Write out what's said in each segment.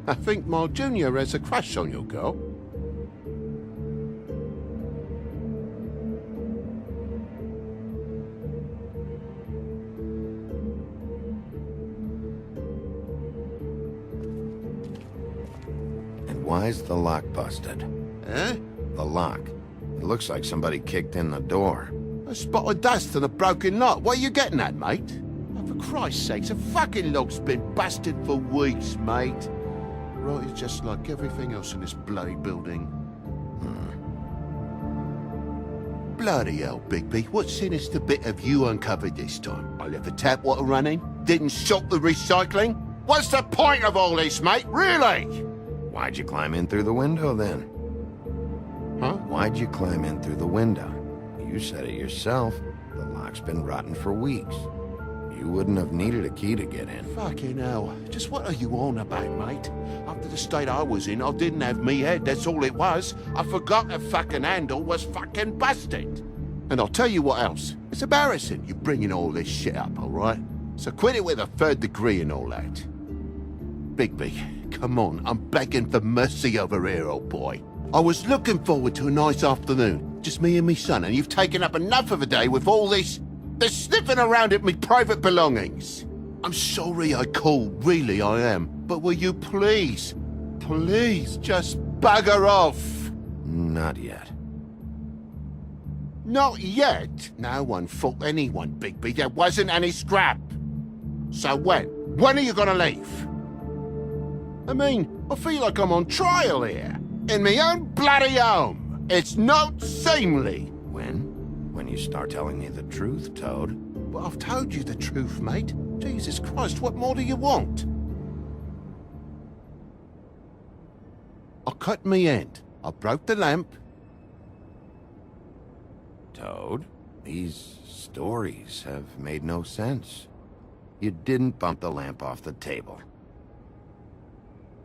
I think my junior has a crush on your girl. And why's the lock busted? Eh? The lock. It looks like somebody kicked in the door. A spot of dust and a broken lock. What are you getting at, mate? Oh, for Christ's sakes, a fucking lock's been busted for weeks, mate. Right, it's just like everything else in this bloody building. Bloody hell, Bigby. What sinister bit have you uncovered this time? I left the tap water running, didn't stop the recycling. What's the point of all this, mate? Really? Why'd you climb in through the window, then? Huh? Why'd you climb in through the window? You said it yourself. The lock's been rotten for weeks. You wouldn't have needed a key to get in. Fucking hell. Just what are you on about, mate? After the state I was in, I didn't have me head, that's all it was. I forgot the fucking handle was fucking busted. And I'll tell you what else. It's embarrassing you bringing all this shit up, all right? So quit it with a third degree and all that. Bigby, come on, I'm begging for mercy over here, old boy. I was looking forward to a nice afternoon, just me and me son, and you've taken up enough of a day with all this sniffing around at me private belongings. I'm sorry I called, really I am, but will you please just bugger off? Not yet. Not yet? No one fought anyone, Bigby. There wasn't any scrap. So when? When are you gonna leave? I mean, I feel like I'm on trial here. In my own bloody home. It's not seemly. When? When you start telling me the truth, Toad. But I've told you the truth, mate. Jesus Christ, what more do you want? I cut me end. I broke the lamp. Toad, these stories have made no sense. You didn't bump the lamp off the table.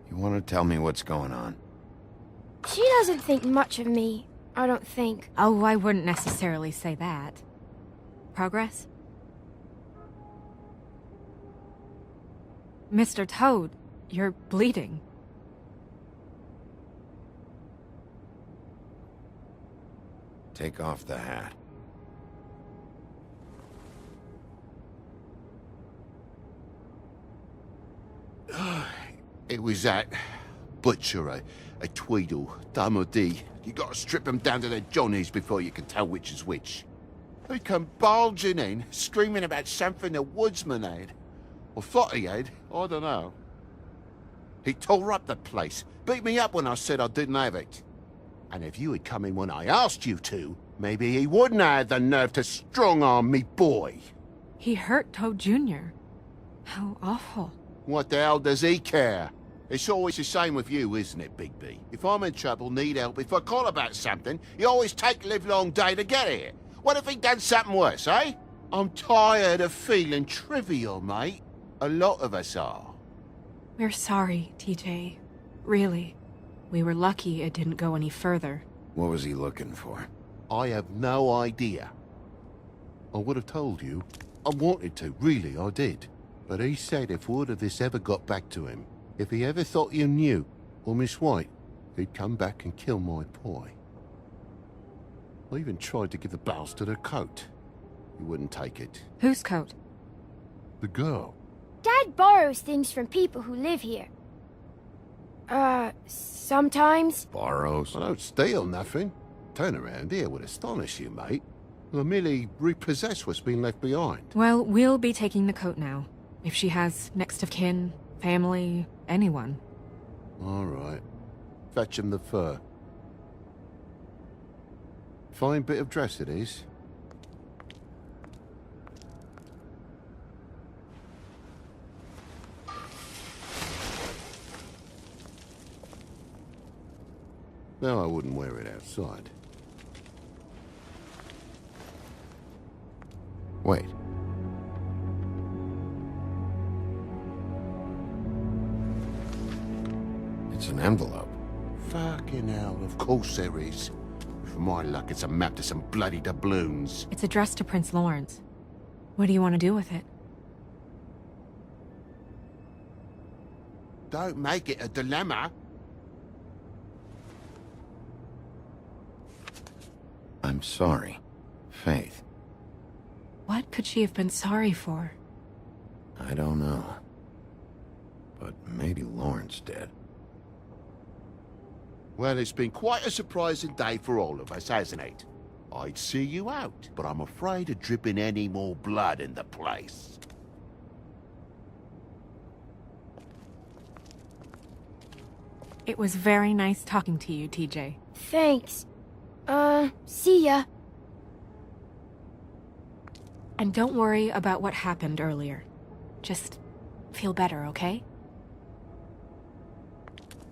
You want to tell me what's going on? She doesn't think much of me, I don't think. Oh, I wouldn't necessarily say that. Progress? Mr. Toad, you're bleeding. Take off the hat. It was that butcher, a Tweedle, Dumody. You gotta strip them down to their johnnies before you can tell which is which. They come bulging in, screaming about something the woodsman had. Or thought he had, I don't know. He tore up the place, beat me up when I said I didn't have it. And if you had come in when I asked you to, maybe he wouldn't have had the nerve to strong-arm me boy. He hurt Toad Jr. How awful. What the hell does he care? It's always the same with you, isn't it, Bigby? If I'm in trouble, need help, if I call about something, you always take livelong day to get here. What if he'd done something worse, eh? I'm tired of feeling trivial, mate. A lot of us are. We're sorry, TJ. Really. We were lucky it didn't go any further. What was he looking for? I have no idea. I would have told you. I wanted to, really, I did. But he said if word of this ever got back to him, if he ever thought you knew, or Miss White, he'd come back and kill my boy. I even tried to give the bastard a coat. He wouldn't take it. Whose coat? The girl. Dad borrows things from people who live here. Sometimes. Borrows? I don't steal nothing. Turn around here would astonish you, mate. I merely repossess what's been left behind. Well, we'll be taking the coat now. If she has next of kin, family, anyone. All right. Fetch him the fur. Fine bit of dress it is. No, I wouldn't wear it outside. Wait. It's an envelope. Fucking hell, of course there is. For my luck, it's a map to some bloody doubloons. It's addressed to Prince Lawrence. What do you want to do with it? Don't make it a dilemma. I'm sorry, Faith. What could she have been sorry for? I don't know. But maybe Lawrence did. Well, it's been quite a surprising day for all of us, hasn't it? I'd see you out, but I'm afraid of dripping any more blood in the place. It was very nice talking to you, TJ. Thanks. See ya. And don't worry about what happened earlier. Just feel better, okay?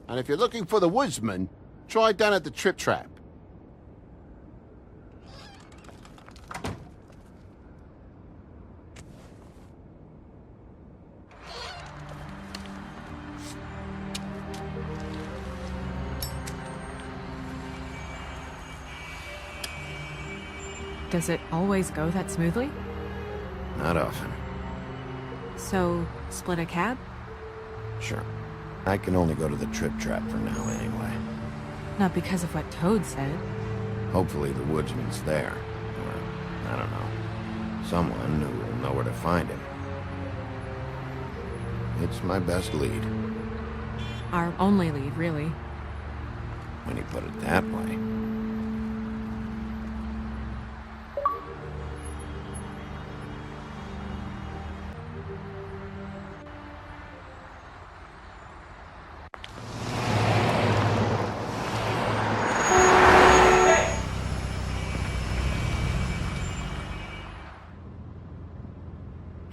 And if you're looking for the woodsman, try down at the Trip Trap. Does it always go that smoothly? Not often. So, split a cab? Sure. I can only go to the Trip Trap for now anyway. Not because of what Toad said. Hopefully the woodsman's there. Or, I don't know. Someone who will know where to find him. It's my best lead. Our only lead, really. When you put it that way.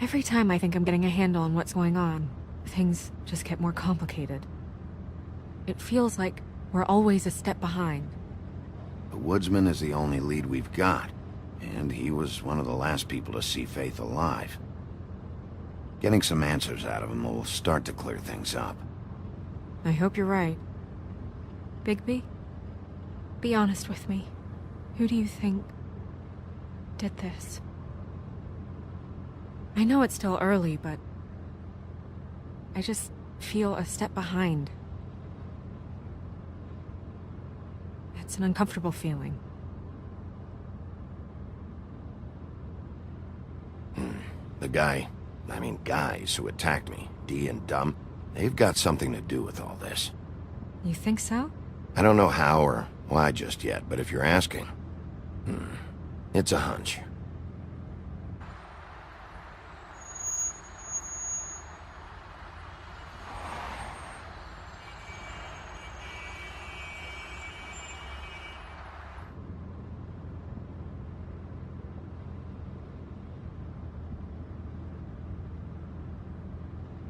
Every time I think I'm getting a handle on what's going on, things just get more complicated. It feels like we're always a step behind. The woodsman is the only lead we've got, and he was one of the last people to see Faith alive. Getting some answers out of him will start to clear things up. I hope you're right. Bigby, be honest with me. Who do you think did this? I know it's still early, but I just feel a step behind. It's an uncomfortable feeling. The guys who attacked me, Dee and Dumb, they've got something to do with all this. You think so? I don't know how or why just yet, but if you're asking, it's a hunch.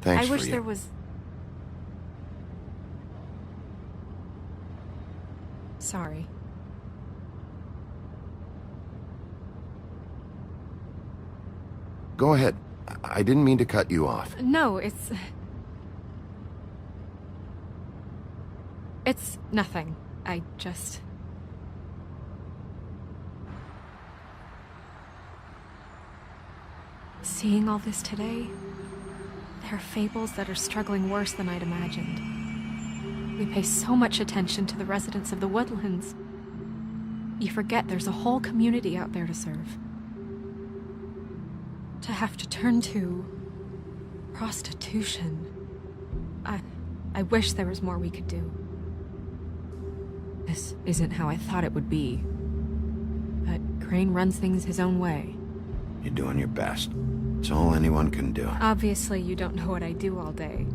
Thanks I wish for you. there was... Sorry. Go ahead. I didn't mean to cut you off. No, it's nothing. I just... Seeing all this today, there are fables that are struggling worse than I'd imagined. We pay so much attention to the residents of the woodlands. You forget there's a whole community out there to serve. To have to turn to prostitution. I wish there was more we could do. This isn't how I thought it would be. But Crane runs things his own way. You're doing your best. It's all anyone can do. Obviously, you don't know what I do all day.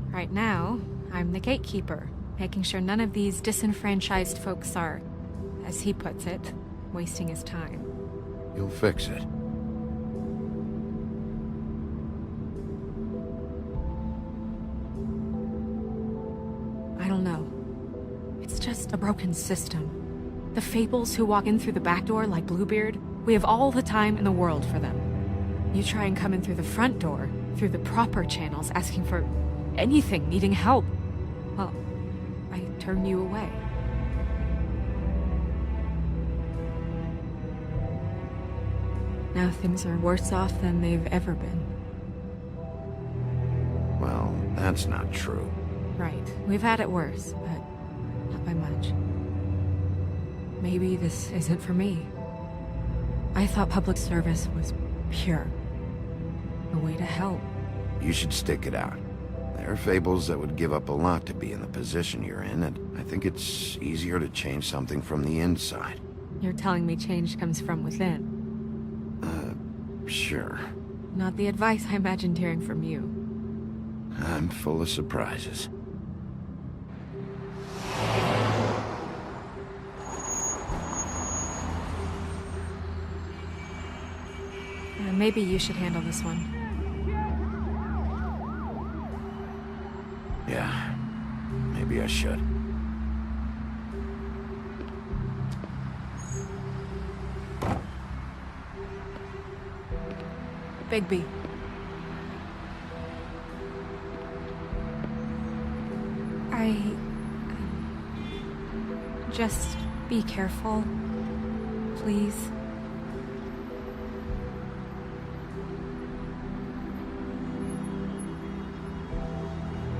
Right now, I'm the gatekeeper, making sure none of these disenfranchised folks are, as he puts it, wasting his time. You'll fix it. I don't know. It's just a broken system. The Fables who walk in through the back door like Bluebeard, we have all the time in the world for them. You try and come in through the front door, through the proper channels, asking for anything, needing help. Well, I turn you away. Now things are worse off than they've ever been. Well, that's not true. Right. We've had it worse, but not by much. Maybe this isn't for me. I thought public service was pure. A way to help. You should stick it out. There are Fables that would give up a lot to be in the position you're in, and I think it's easier to change something from the inside. You're telling me change comes from within. Sure. Not the advice I imagined hearing from you. I'm full of surprises. Maybe you should handle this one. Yeah, maybe I should. Bigby. Just be careful, please.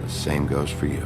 The same goes for you.